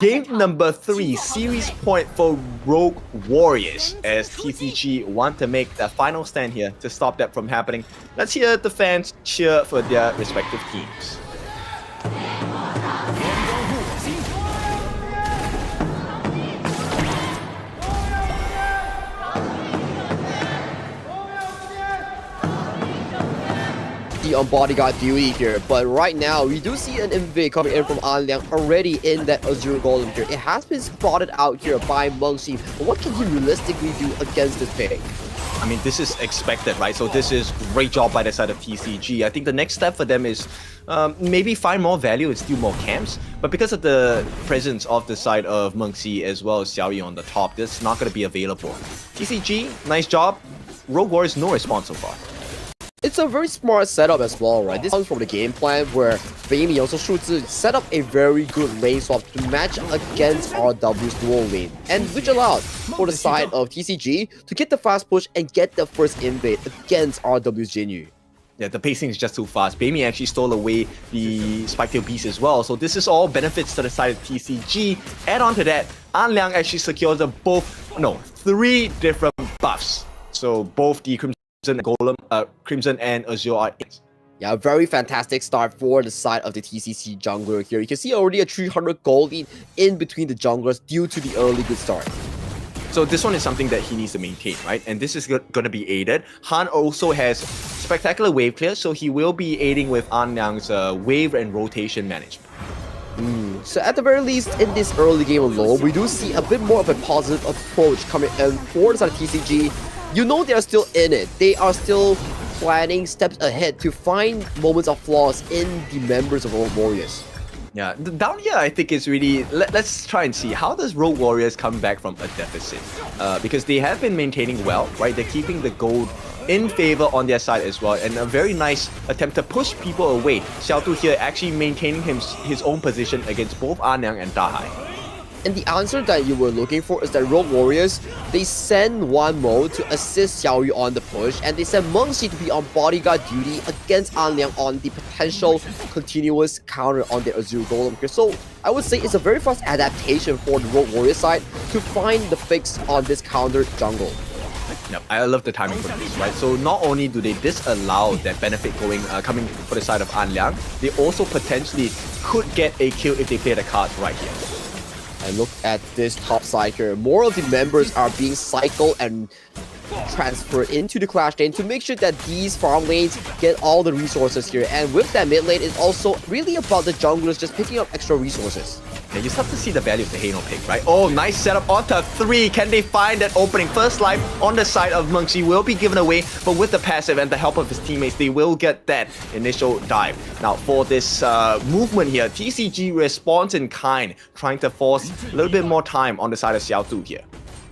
Game number 3, series point for Rogue Warriors, as TCG want to make the final stand here to stop that from happening. Let's hear the fans cheer for their respective teams. On bodyguard TWIS here, but right now we do see an invade coming in from An Liang already in that Azure Golem here. It has been spotted out here by Mengxi, but what can he realistically do against this pick? I mean, this is expected, right? So this is great job by the side of TCG. I think the next step for them is maybe find more value and steal more camps. But because of the presence of the side of Mengxi as well as Xiaoyu on the top, this is not going to be available. TCG, nice job. Rogue Warriors, no response so far. It's a very smart setup as well, right? This comes from the game plan where Beimi also Shuzi set up a very good lane swap to match against RW's dual lane, and which allowed for the side of TCG to get the fast push and get the first invade against RW's Jinyu. Yeah, the pacing is just too fast. Beimi actually stole away the Spiketail Beast as well, so this is all benefits to the side of TCG. Add on to that, An Liang actually secures three different buffs. So both the Crimson and Azure are in. Yeah, a very fantastic start for the side of the TCC jungler here. You can see already a 300 gold lead in between the junglers due to the early good start. So this one is something that he needs to maintain, right? And this is going to be aided. Han also has spectacular wave clear, so he will be aiding with An Liang's wave and rotation management. So at the very least, in this early game alone, we do see a bit more of a positive approach coming in for the side of TCG. You know they are still in it. They are still planning steps ahead to find moments of flaws in the members of Rogue Warriors. Yeah, down here I think it's really, let's try and see how does Rogue Warriors come back from a deficit. Because they have been maintaining well, right? They're keeping the gold in favor on their side as well, and a very nice attempt to push people away. Xiaoyu here actually maintaining his own position against both An Liang and Dahai. And the answer that you were looking for is that Rogue Warriors, they send one Mo to assist Xiaoyu on the push, and they send Mengxi to be on bodyguard duty against An Liang on the potential continuous counter on their Azure Golem here. So I would say it's a very fast adaptation for the Rogue Warriors side to find the fix on this counter jungle. Yep, I love the timing for this, right? So not only do they disallow that benefit coming for the side of An Liang, they also potentially could get a kill if they play the cards right here. And look at this top side here. More of the members are being cycled and transferred into the clash lane to make sure that these farm lanes get all the resources here. And with that mid lane, it's also really about the junglers just picking up extra resources. Yeah, you start to see the value of the Hano pick, right? Oh, nice setup onto 3. Can they find that opening? First life on the side of Mengxi will be given away, but with the passive and the help of his teammates, they will get that initial dive. Now, for this movement here, TCG responds in kind, trying to force a little bit more time on the side of Xiaoyu here.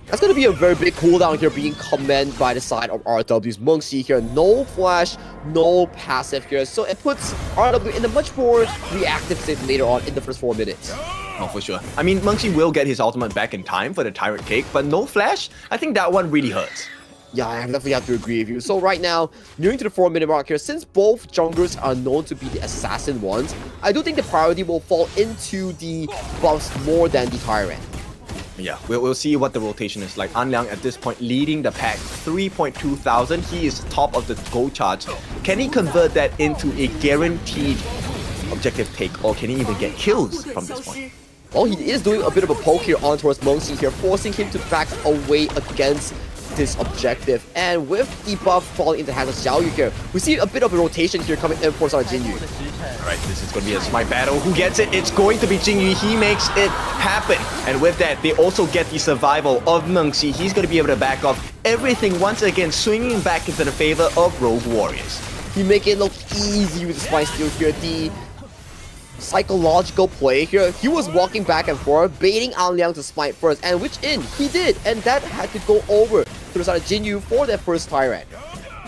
That's going to be a very big cooldown here being commanded by the side of RW's Mengxi here. No flash, no passive here. So it puts RW in a much more reactive state later on in the first 4 minutes. Oh, for sure. I mean, Mengxi will get his ultimate back in time for the Tyrant take, but no flash? I think that one really hurts. Yeah, I definitely have to agree with you. So right now, nearing to the 4-minute mark here, since both junglers are known to be the assassin ones, I do think the priority will fall into the buffs more than the Tyrant. Yeah, we'll see what the rotation is like. An Liang at this point leading the pack, 3.2 thousand. He is top of the gold charge. Can he convert that into a guaranteed objective take, or can he even get kills from this point? Well, he is doing a bit of a poke here on towards Mengxi here, forcing him to back away against this objective. And with the buff falling into the hands of Xiaoyu here, we see a bit of a rotation here coming in for Jinyu. Alright, this is going to be a smite battle. Who gets it? It's going to be Jinyu. He makes it happen. And with that, they also get the survival of Mengxi. He's going to be able to back off everything once again, swinging back into the favor of Rogue Warriors. He make it look easy with the smite steal here. The psychological play here, he was walking back and forth, baiting An Liang to smite first, and which he did, and that had to go over to the side of Jinyu for that first Tyrant.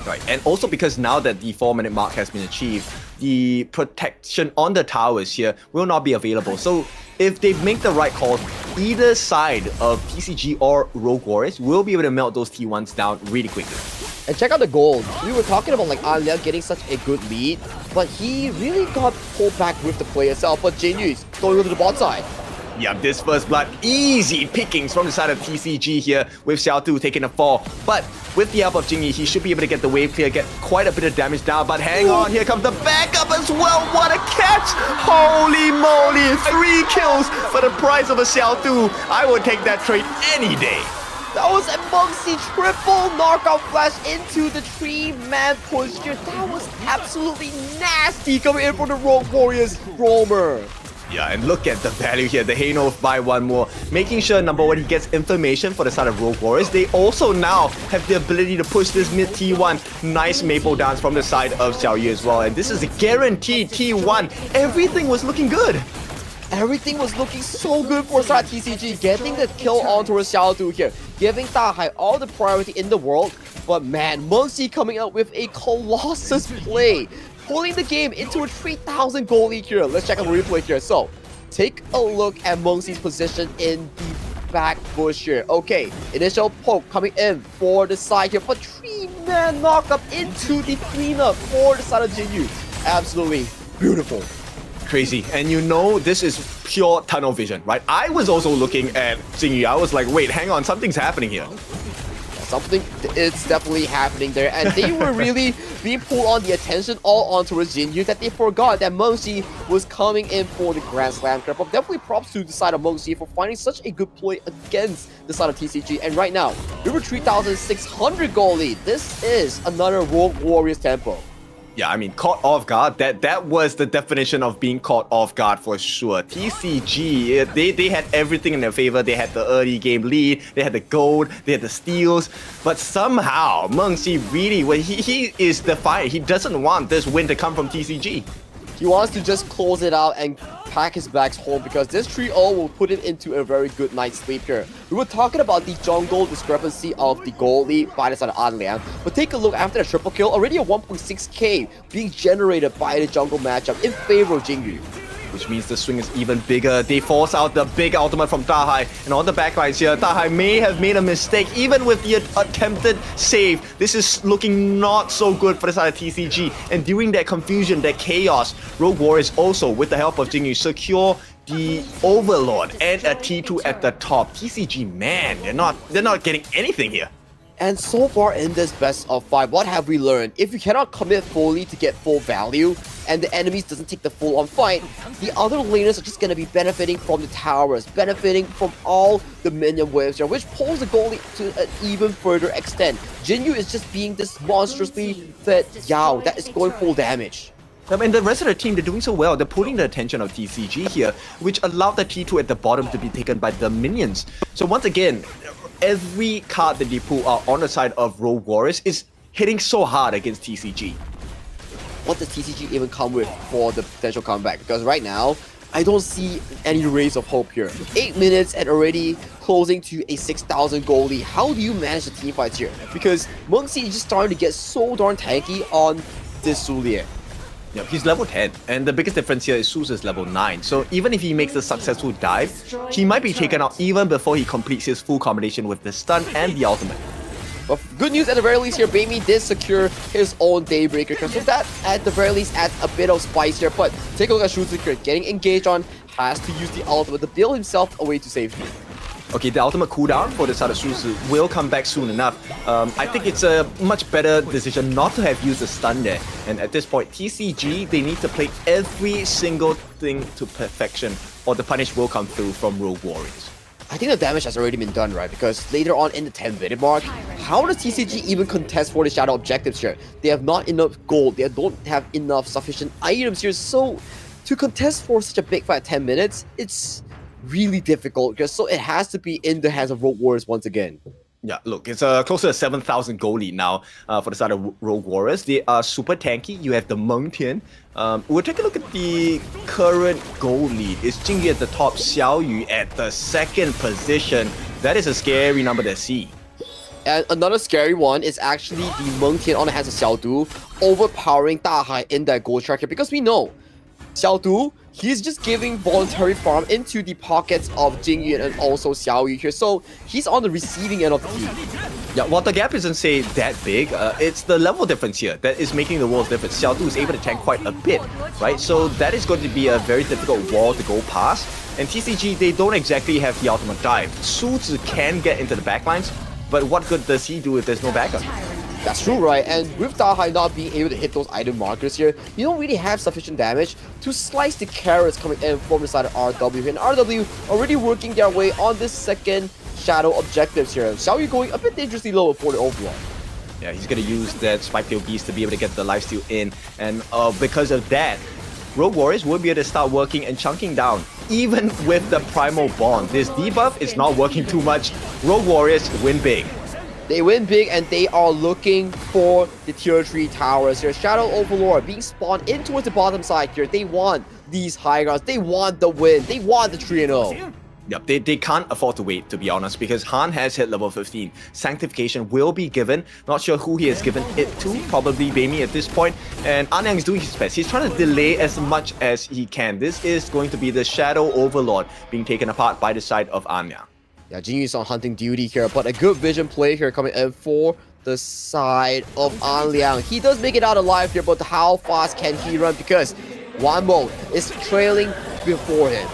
Right, and also because now that the 4-minute mark has been achieved, the protection on the towers here will not be available. So if they make the right calls, either side of TCG or Rogue Warriors will be able to melt those T1s down really quickly. And check out the gold. We were talking about like An Liang getting such a good lead, but he really got pulled back with the play itself. But Jinyu is going to the bot side. Yeah, this first blood, easy pickings from the side of TCG here with Xiao Tu taking a fall. But with the help of Jingyi, he should be able to get the wave clear, get quite a bit of damage down. But hang on, here comes the backup as well. What a catch! Holy moly, 3 kills for the price of a Xiao Tu. I would take that trade any day. That was a Monksy triple knockout flash into the 3-man push here. That was absolutely nasty coming in from the Rogue Warriors roamer. Yeah, and look at the value here. The Hano buy one more, making sure, number one, he gets information for the side of Rogue Warriors. They also now have the ability to push this mid T1. Nice maple dance from the side of Xiao Yu as well. And this is a guaranteed T1. Everything was looking good. Everything was looking so good for side TCG, getting the kill onto Xiao Tu here, giving Dahai all the priority in the world. But man, Monksy coming out with a colossus play, pulling the game into a 3,000 goal lead here. Let's check out the replay here. So, take a look at Monksy's position in the back bush here. Okay, initial poke coming in for the side here, but 3-man knockup into the cleanup for the side of Jinyu. Absolutely beautiful. Crazy. And you know, this is pure tunnel vision, right? I was also looking at Jingyi. I was like, wait, hang on, something's happening here. Something is definitely happening there, and they were really being pulled on the attention all onto Jinyu that they forgot that Monksy was coming in for the Grand Slam here. But definitely props to the side of Monksy for finding such a good play against the side of TCG. And right now, we were 3,600 goal lead. This is another Rogue Warriors tempo. Yeah, I mean, caught off guard. That was the definition of being caught off guard for sure. TCG, they had everything in their favor. They had the early game lead, they had the gold, they had the steals. But somehow, Monksy really, well, he is defiant. He doesn't want this win to come from TCG. He wants to just close it out and pack his bags home because this 3-0 will put him into a very good night's sleep here. We were talking about the jungle discrepancy of the goal lead by the side of Anliang, but take a look after the triple kill, already a 1.6k being generated by the jungle matchup in favor of Jingyu. Which means the swing is even bigger. They force out the big ultimate from Dahai. And on the backlines here, Dahai may have made a mistake even with the attempted save. This is looking not so good for the side of TCG. And during that confusion, that chaos, Rogue Warriors also, with the help of Jingyu, secure the Overlord and a T2 at the top. TCG, man, they're not getting anything here. And so far in this best of 5, what have we learned? If you cannot commit fully to get full value, and the enemies doesn't take the full on fight, the other laners are just going to be benefiting from the towers, benefiting from all the minion waves here, which pulls the goalie to an even further extent. Jinyu is just being this monstrously fed Yao that is going full damage. And the rest of the team, they're doing so well. They're pulling the attention of TCG here, which allowed the T2 at the bottom to be taken by the minions. So once again, every card that they pull out on the side of Rogue Warriors is hitting so hard against TCG. What does TCG even come with for the potential comeback? Because right now, I don't see any rays of hope here. 8 minutes and already closing to a 6,000 goal lead. How do you manage the team fights here? Because Monksy is just starting to get so darn tanky on this Sulier. Yep, he's level 10, and the biggest difference here is Sus is level 9. So even if he makes a successful dive, he might be taken out even before he completes his full combination with the stun and the ultimate. But good news at the very least here, Baimi did secure his own Daybreaker. So that at the very least adds a bit of spice here. But take a look at Shuzuki getting engaged on, has to use the ultimate to bail himself away to safety. Okay, the ultimate cooldown for the side of Suzu will come back soon enough. I think it's a much better decision not to have used the stun there. And at this point, TCG, they need to play every single thing to perfection, or the punish will come through from Rogue Warriors. I think the damage has already been done, right? Because later on in the 10-minute mark, how does TCG even contest for the shadow objectives here? They have not enough gold, they don't have enough sufficient items here, so to contest for such a big fight at 10 minutes, it's really difficult, because so it has to be in the hands of Rogue Warriors once again. Yeah, look, it's close to a 7,000 goal lead now for the side of Rogue Warriors. They are super tanky. You have the Meng Tian. We'll take a look at the current goal lead. It's Jingyi at the top, Xiao Yu at the second position. That is a scary number to see. And another scary one is actually the Meng Tian on the hands of Xiao Du, overpowering Dahai in that gold track here, because we know Xiao Du, he's just giving voluntary farm into the pockets of Jingyi and also Xiao Yu here, so he's on the receiving end of the team. Yeah, while the gap isn't, say, that big, it's the level difference here that is making the world's difference. Xiao Du is able to tank quite a bit, right? So that is going to be a very difficult wall to go past. And TCG, they don't exactly have the ultimate dive. Suzu can get into the backlines, but what good does he do if there's no backup? That's true, right? And with Dahai not being able to hit those item markers here, you don't really have sufficient damage to slice the carrots coming in from the side of RW. And RW already working their way on this second shadow objectives here. Xiaoyu going a bit dangerously low for the Overlord. Yeah, he's going to use that Spike-tailed Beast to be able to get the lifesteal in. And because of that, Rogue Warriors will be able to start working and chunking down. Even with the Primal Bond, this debuff is not working too much. Rogue Warriors win big. They win big and they are looking for the tier 3 towers here. Shadow Overlord being spawned in towards the bottom side here. They want these high grounds. They want the win. They want the 3-0. Yep, they can't afford to wait, to be honest, because Han has hit level 15. Sanctification will be given. Not sure who he has given it to. Probably Baimi at this point. And Anyang is doing his best. He's trying to delay as much as he can. This is going to be the Shadow Overlord being taken apart by the side of Anyang. Yeah, Jinyu is on hunting duty here, but a good vision play here coming in for the side of An Liang. He does make it out alive here, but how fast can he run? Because Wanmo is trailing before him.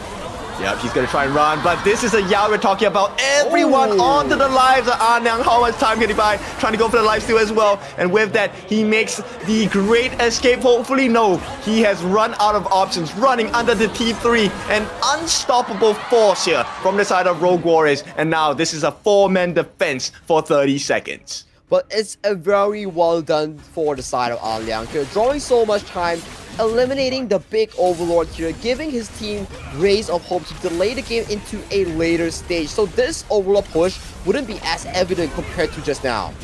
Yep, he's going to try and run, but this is a Yao we're talking about. Everyone onto the lives of Anyang. How much time can he buy? Trying to go for the lifesteal as well. And with that, he makes the great escape. Hopefully, no. He has run out of options. Running under the T3. An unstoppable force here from the side of Rogue Warriors. And now this is a 4-man defense for 30 seconds. But it's a very well done for the side of An Liang here. Drawing so much time, eliminating the big Overlord here, giving his team rays of hope to delay the game into a later stage. So this Overlord push wouldn't be as evident compared to just now.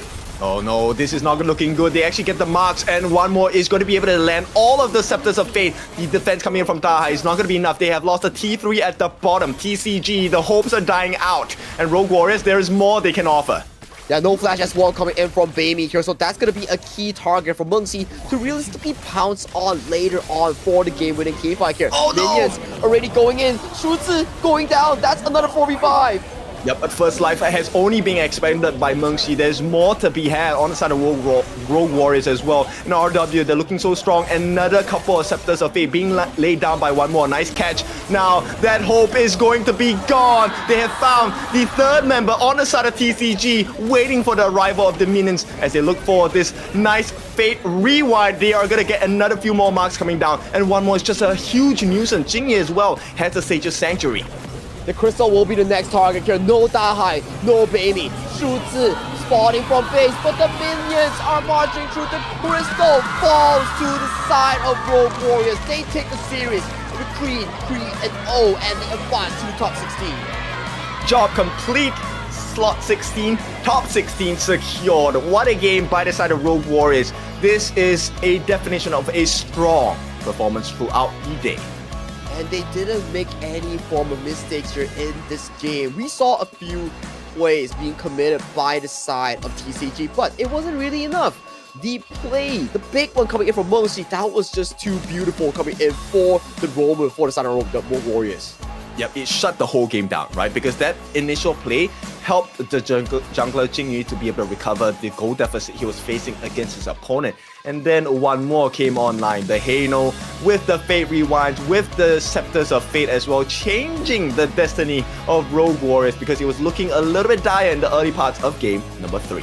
Oh no, this is not looking good. They actually get the marks, and one more is going to be able to land all of the Scepters of Fate. The defense coming in from Taha is not going to be enough. They have lost a T3 at the bottom. TCG, the hopes are dying out. And Rogue Warriors, there is more they can offer. Yeah, no flash as well coming in from Baimi here, so that's going to be a key target for Mengxi to realistically pounce on later on for the game-winning K-fight here. Oh, no! Minions already going in, Shuzi going down, that's another 4v5. Yep, but First Life has only been expanded by Mengxi. There's more to be had on the side of Rogue Warriors as well. And RW, they're looking so strong. Another couple of Scepters of Fate being laid down by one more. Nice catch. Now, that hope is going to be gone. They have found the third member on the side of TCG, waiting for the arrival of the minions as they look for this nice Fate rewind. They are going to get another few more marks coming down. And one more is just a huge nuisance. Jingye as well has the Sage's Sanctuary. The Crystal will be the next target here. No Dahai, no Baimi. Shuzi spawning from base, but the minions are marching through. The Crystal falls to the side of Rogue Warriors. They take the series with 3-0 and they advance to the top 16. Job complete. Slot 16, top 16 secured. What a game by the side of Rogue Warriors. This is a definition of a strong performance throughout the day. And they didn't make any form of mistakes here in this game. We saw a few plays being committed by the side of TCG, but it wasn't really enough. The play, the big one coming in from Mengxi, that was just too beautiful coming in for the Roman, for the side of the Rogue Warriors. Yep, it shut the whole game down, right? Because that initial play helped the jungler Jingyu to be able to recover the goal deficit he was facing against his opponent. And then one more came online, the Hano with the Fate Rewind, with the Scepters of Fate as well, changing the destiny of Rogue Warriors because it was looking a little bit dire in the early parts of game number 3.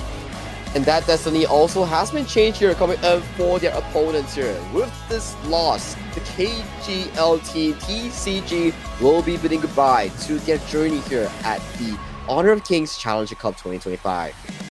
And that destiny also has been changed here coming up for their opponents here. With this loss, the KGL team TCG will be bidding goodbye to their journey here at the Honor of Kings Challenger Cup 2025.